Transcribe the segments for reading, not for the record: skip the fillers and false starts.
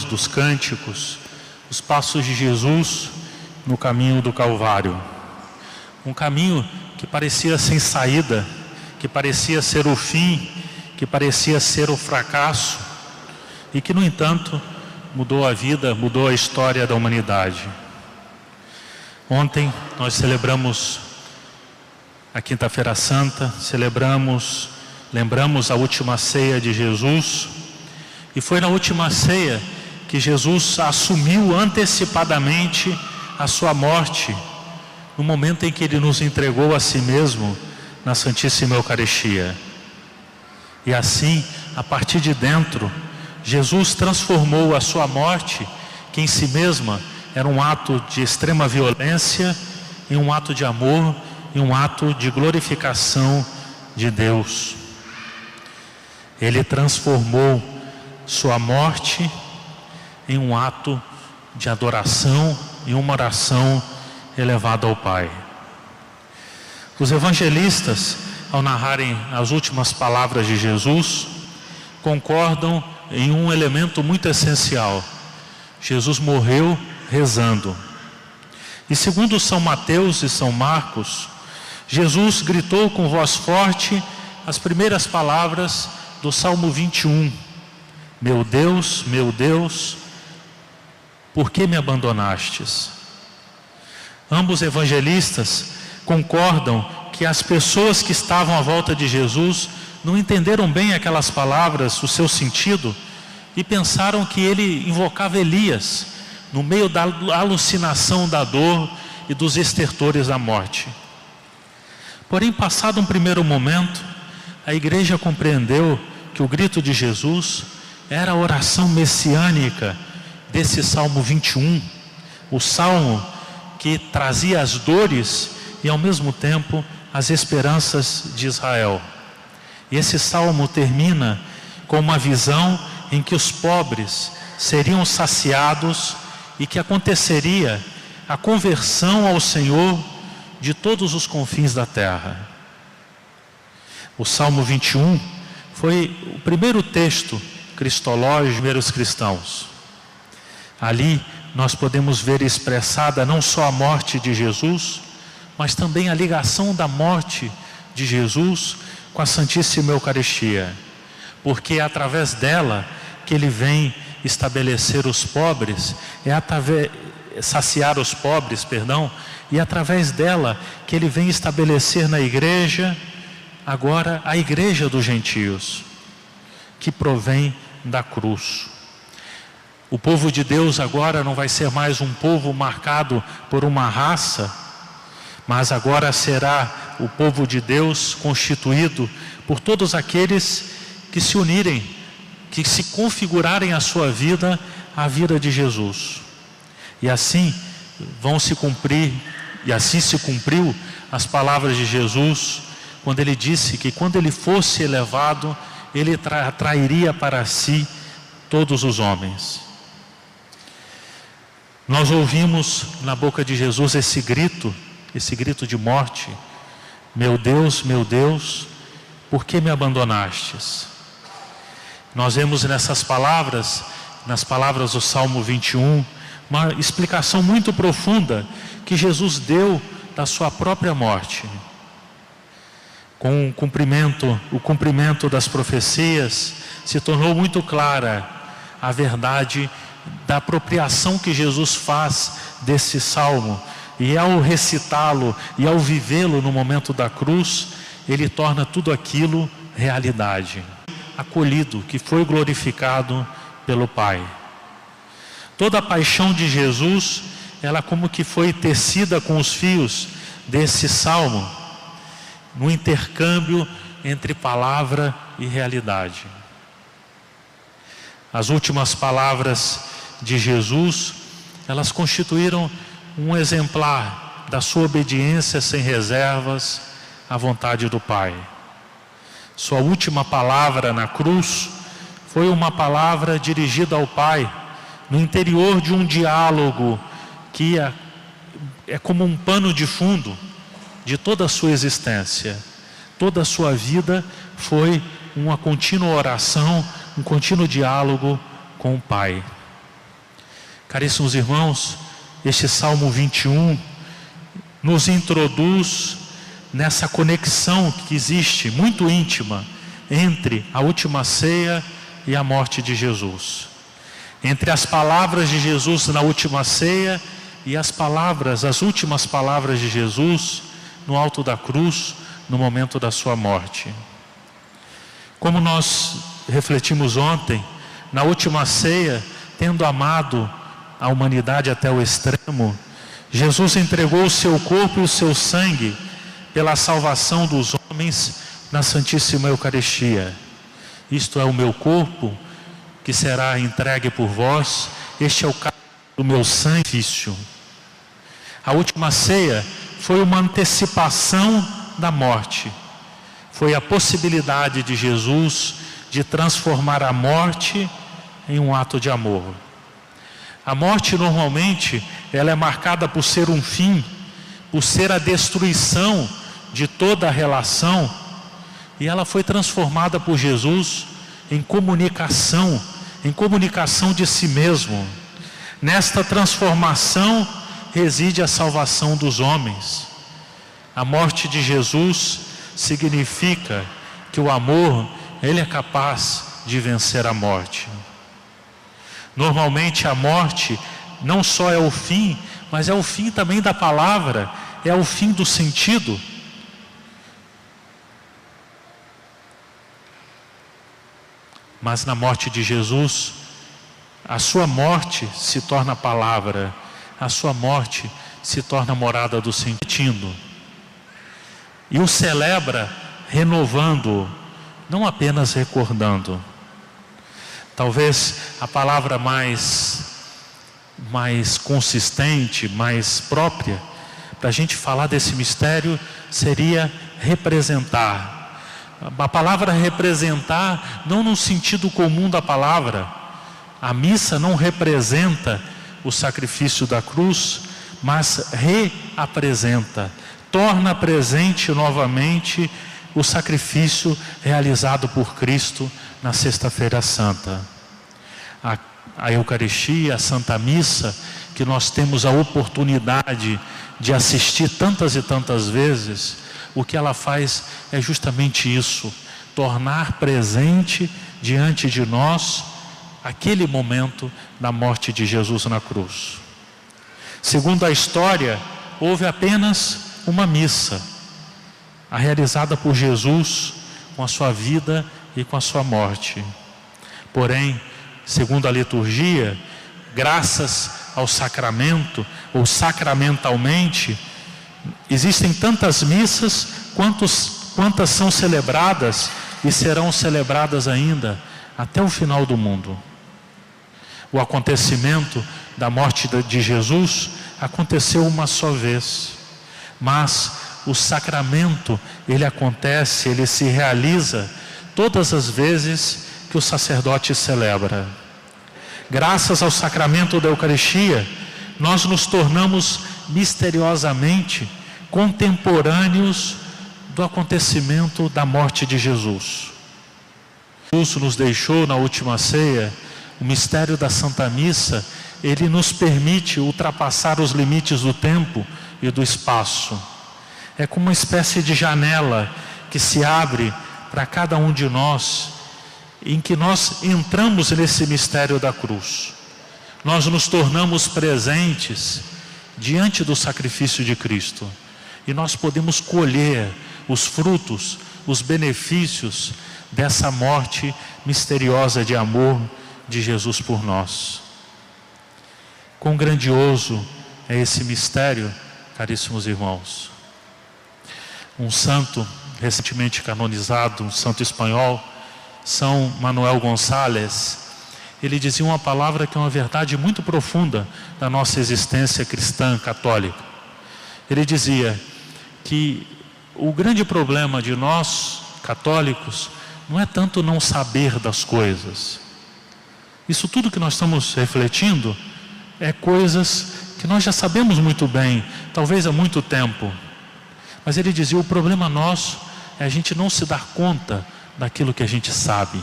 dos cânticos, os passos de Jesus no caminho do Calvário. Um caminho que parecia sem saída, que parecia ser o fim, que parecia ser o fracasso, e que, no entanto, mudou a vida, mudou a história da humanidade. Ontem nós celebramos a Quinta-feira Santa, lembramos a última ceia de Jesus, e foi na última ceia que Jesus assumiu antecipadamente a sua morte, no momento em que Ele nos entregou a si mesmo na Santíssima Eucaristia. E assim, a partir de dentro, Jesus transformou a sua morte, que em si mesma era um ato de extrema violência, em um ato de amor, em um ato de glorificação de Deus. Ele transformou sua morte em um ato de adoração e uma oração elevada ao Pai. Os evangelistas, ao narrarem as últimas palavras de Jesus, concordam em um elemento muito essencial: Jesus morreu rezando. E segundo São Mateus e São Marcos, Jesus gritou com voz forte as primeiras palavras do Salmo 21: meu Deus, por que me abandonastes? Ambos evangelistas concordam que as pessoas que estavam à volta de Jesus não entenderam bem aquelas palavras, o seu sentido, e pensaram que ele invocava Elias no meio da alucinação da dor e dos estertores da morte. Porém, passado um primeiro momento, a igreja compreendeu que o grito de Jesus era a oração messiânica desse Salmo 21, o salmo que trazia as dores e ao mesmo tempo as esperanças de Israel. E esse salmo termina com uma visão em que os pobres seriam saciados e que aconteceria a conversão ao Senhor de todos os confins da terra. O Salmo 21 foi o primeiro texto cristológico dos primeiros cristãos. Ali nós podemos ver expressada não só a morte de Jesus, mas também a ligação da morte de Jesus com a Santíssima Eucaristia, porque é através dela que Ele vem estabelecer os pobres, saciar os pobres, e através dela que Ele vem estabelecer na igreja, agora a igreja dos gentios, que provém da cruz. O povo de Deus agora não vai ser mais um povo marcado por uma raça, mas agora será o povo de Deus constituído por todos aqueles que se unirem, que se configurarem a sua vida à vida de Jesus. E assim se cumpriu as palavras de Jesus, quando Ele disse que quando Ele fosse elevado, Ele atrairia para si todos os homens. Nós ouvimos na boca de Jesus esse grito de morte: meu Deus, por que me abandonastes? Nós vemos nessas palavras, nas palavras do Salmo 21, uma explicação muito profunda que Jesus deu da sua própria morte. Com o cumprimento das profecias, se tornou muito clara a verdade da apropriação que Jesus faz desse salmo, e ao recitá-lo e ao vivê-lo no momento da cruz, Ele torna tudo aquilo realidade. Acolhido, que foi glorificado pelo Pai. Toda a paixão de Jesus, ela como que foi tecida com os fios desse salmo, no intercâmbio entre palavra e realidade. As últimas palavras de Jesus, elas constituíram um exemplar da sua obediência sem reservas à vontade do Pai. Sua última palavra na cruz foi uma palavra dirigida ao Pai, no interior de um diálogo que é como um pano de fundo de toda a sua existência. Toda a sua vida foi uma contínua oração, um contínuo diálogo com o Pai. Caríssimos irmãos, este Salmo 21 nos introduz nessa conexão que existe, muito íntima, entre a última ceia e a morte de Jesus. Entre as palavras de Jesus na última ceia e as últimas palavras de Jesus no alto da cruz, no momento da sua morte. Como nós refletimos ontem, na última ceia, tendo amado a humanidade até o extremo, Jesus entregou o seu corpo e o seu sangue pela salvação dos homens na Santíssima Eucaristia. Isto é o meu corpo que será entregue por vós, este é o cálice do meu sacrifício. A última ceia foi uma antecipação da morte. Foi a possibilidade de Jesus de transformar a morte em um ato de amor. A morte normalmente ela é marcada por ser um fim, por ser a destruição de toda a relação, e ela foi transformada por Jesus em comunicação de si mesmo. Nesta transformação reside a salvação dos homens. A morte de Jesus significa que o amor, ele é capaz de vencer a morte. Normalmente a morte não só é o fim, mas é o fim também da palavra, é o fim do sentido. Mas na morte de Jesus, a sua morte se torna palavra, a sua morte se torna morada do sentido. E o celebra renovando, não apenas recordando. Talvez a palavra mais consistente, mais própria, para a gente falar desse mistério, seria representar. A palavra representar, não no sentido comum da palavra. A missa não representa o sacrifício da cruz, mas reapresenta, torna presente novamente o sacrifício realizado por Cristo na Sexta-feira Santa. A Eucaristia, a Santa Missa, que nós temos a oportunidade de assistir tantas e tantas vezes, o que ela faz é justamente isso, tornar presente diante de nós aquele momento da morte de Jesus na cruz. Segundo a história, houve apenas uma missa, a realizada por Jesus com a sua vida e com a sua morte. Porém, segundo a liturgia, graças ao sacramento, ou sacramentalmente, existem tantas missas quantas são celebradas e serão celebradas ainda até o final do mundo. O acontecimento da morte de Jesus aconteceu uma só vez, mas o sacramento, ele acontece, ele se realiza todas as vezes que o sacerdote celebra. Graças ao sacramento da Eucaristia, nós nos tornamos misteriosamente contemporâneos do acontecimento da morte de Jesus. Jesus nos deixou na última ceia o mistério da Santa Missa. Ele nos permite ultrapassar os limites do tempo e do espaço. É como uma espécie de janela que se abre para cada um de nós, em que nós entramos nesse mistério da cruz. Nós nos tornamos presentes diante do sacrifício de Cristo, e nós podemos colher os frutos, os benefícios dessa morte misteriosa de amor de Jesus por nós. Quão grandioso é esse mistério, caríssimos irmãos. Um santo recentemente canonizado, um santo espanhol, São Manuel Gonçalves, ele dizia uma palavra que é uma verdade muito profunda da nossa existência cristã católica. Ele dizia que o grande problema de nós católicos não é tanto não saber das coisas. Isso tudo que nós estamos refletindo é coisas que nós já sabemos muito bem, talvez há muito tempo. Mas ele dizia, o problema nosso é a gente não se dar conta daquilo que a gente sabe.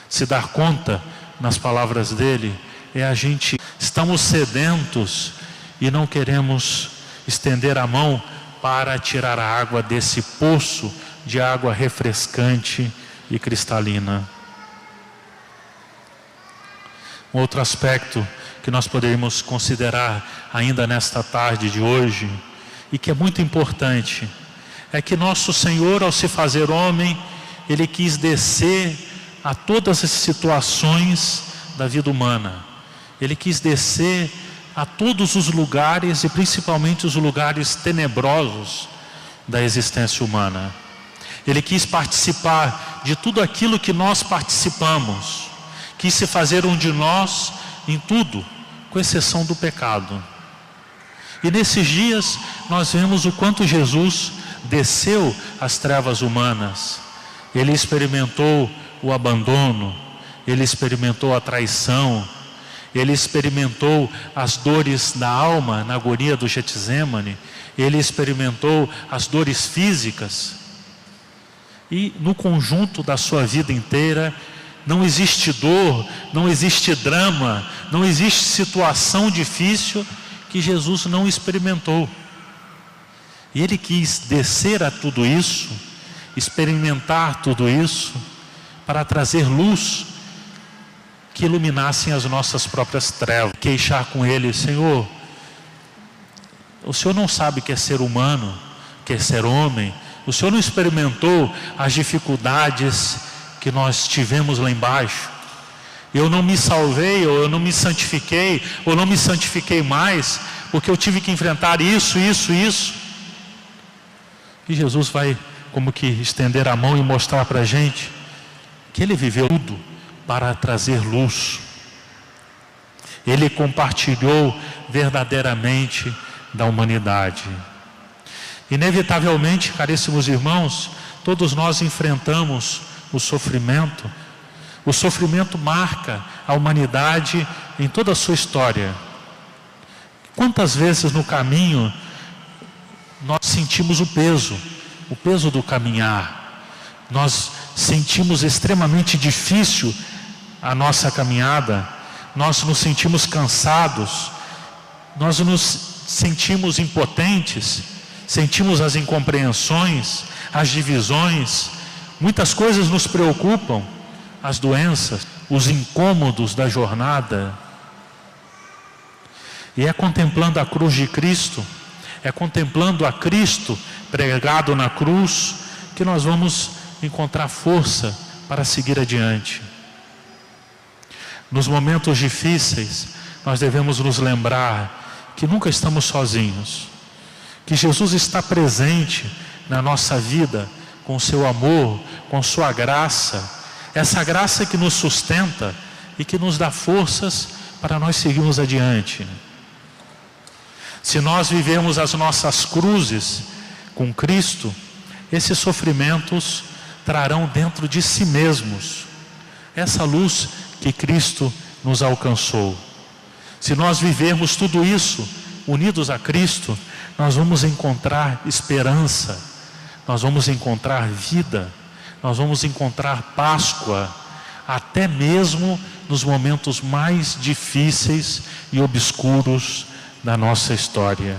Se dar conta, nas palavras dele, Estamos sedentos e não queremos estender a mão para tirar a água desse poço de água refrescante e cristalina. Um outro aspecto que nós poderíamos considerar ainda nesta tarde de hoje, e que é muito importante, é que nosso Senhor, ao se fazer homem, Ele quis descer a todas as situações da vida humana. Ele quis descer a todos os lugares, e principalmente os lugares tenebrosos da existência humana. Ele quis participar de tudo aquilo que nós participamos. Quis se fazer um de nós em tudo, com exceção do pecado. E nesses dias nós vemos o quanto Jesus desceu às trevas humanas. Ele experimentou o abandono, Ele experimentou a traição, Ele experimentou as dores da alma na agonia do Getsemane, Ele experimentou as dores físicas. E no conjunto da sua vida inteira, não existe dor, não existe drama, não existe situação difícil que Jesus não experimentou. E Ele quis descer a tudo isso, experimentar tudo isso, para trazer luz que iluminassem as nossas próprias trevas. Queixar com Ele: Senhor, o Senhor não sabe o que é ser humano, o que é ser homem, o Senhor não experimentou as dificuldades que nós tivemos lá embaixo. Eu não me salvei, ou eu não me santifiquei, ou não me santifiquei mais, porque eu tive que enfrentar isso. E Jesus vai como que estender a mão e mostrar para a gente que Ele viveu tudo para trazer luz. Ele compartilhou verdadeiramente da humanidade. Inevitavelmente, caríssimos irmãos, todos nós enfrentamos o sofrimento. O sofrimento marca a humanidade em toda a sua história. Quantas vezes no caminho nós sentimos o peso do caminhar. Nós sentimos extremamente difícil a nossa caminhada. Nós nos sentimos cansados. Nós nos sentimos impotentes. Sentimos as incompreensões, as divisões. Muitas coisas nos preocupam. As doenças, os incômodos da jornada. E é contemplando a cruz de Cristo, é contemplando a Cristo pregado na cruz, que nós vamos encontrar força para seguir adiante. Nos momentos difíceis, nós devemos nos lembrar que nunca estamos sozinhos, que Jesus está presente na nossa vida, com o seu amor, com sua graça, essa graça que nos sustenta e que nos dá forças para nós seguirmos adiante. Se nós vivemos as nossas cruzes com Cristo, esses sofrimentos trarão dentro de si mesmos essa luz que Cristo nos alcançou. Se nós vivermos tudo isso unidos a Cristo, nós vamos encontrar esperança, nós vamos encontrar vida, nós vamos encontrar Páscoa, até mesmo nos momentos mais difíceis e obscuros da nossa história.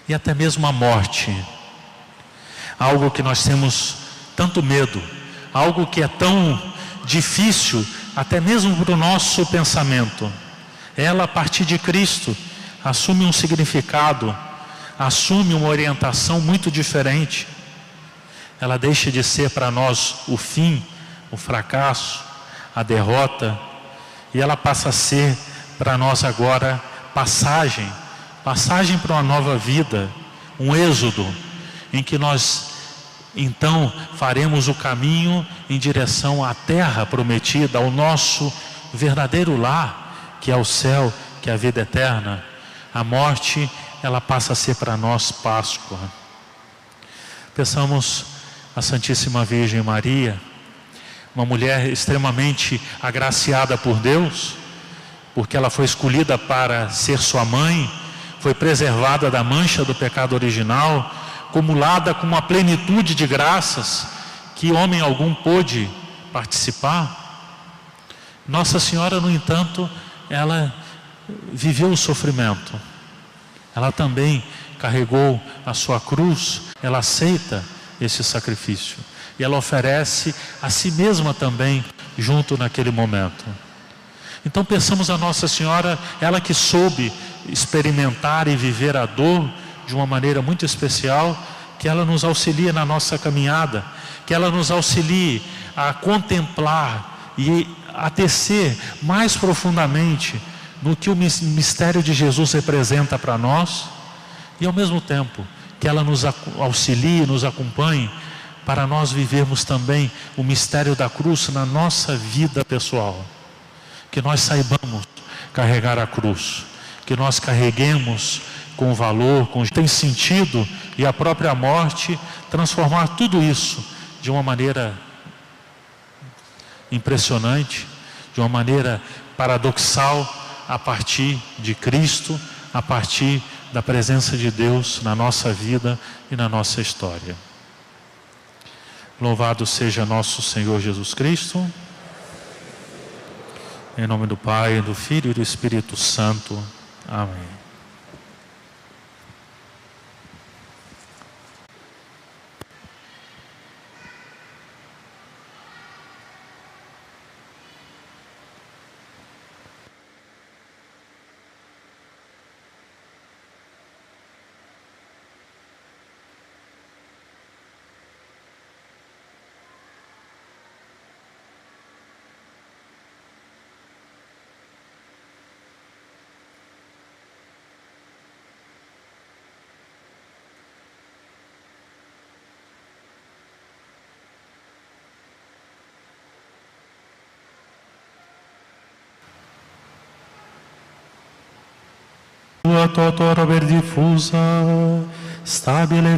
E até mesmo a morte, algo que nós temos tanto medo, algo que é tão difícil até mesmo para o nosso pensamento. Ela, a partir de Cristo, assume um significado, assume uma orientação muito diferente. Ela deixa de ser para nós o fim, o fracasso, a derrota, e ela passa a ser para nós agora passagem para uma nova vida, um êxodo, em que nós então faremos o caminho em direção à terra prometida, ao nosso verdadeiro lar, que é o céu, que é a vida eterna. A morte, ela passa a ser para nós Páscoa. Peçamos a Santíssima Virgem Maria, uma mulher extremamente agraciada por Deus, porque ela foi escolhida para ser sua mãe, foi preservada da mancha do pecado original, acumulada com uma plenitude de graças que homem algum pôde participar. Nossa Senhora, no entanto, ela viveu o sofrimento. Ela também carregou a sua cruz, ela aceita esse sacrifício. E ela oferece a si mesma também, junto naquele momento. Então pensamos a Nossa Senhora, ela que soube experimentar e viver a dor de uma maneira muito especial, que ela nos auxilie na nossa caminhada, que ela nos auxilie a contemplar e a tecer mais profundamente no que o mistério de Jesus representa para nós, e ao mesmo tempo que ela nos auxilie, nos acompanhe, para nós vivermos também o mistério da cruz na nossa vida pessoal. Que nós saibamos carregar a cruz, que nós carreguemos com valor, com tem sentido, e a própria morte transformar tudo isso de uma maneira impressionante, de uma maneira paradoxal, a partir de Cristo, a partir da presença de Deus na nossa vida e na nossa história. Louvado seja nosso Senhor Jesus Cristo. Em nome do Pai, do Filho e do Espírito Santo. Amém. Tua totora ver diffusa, stabile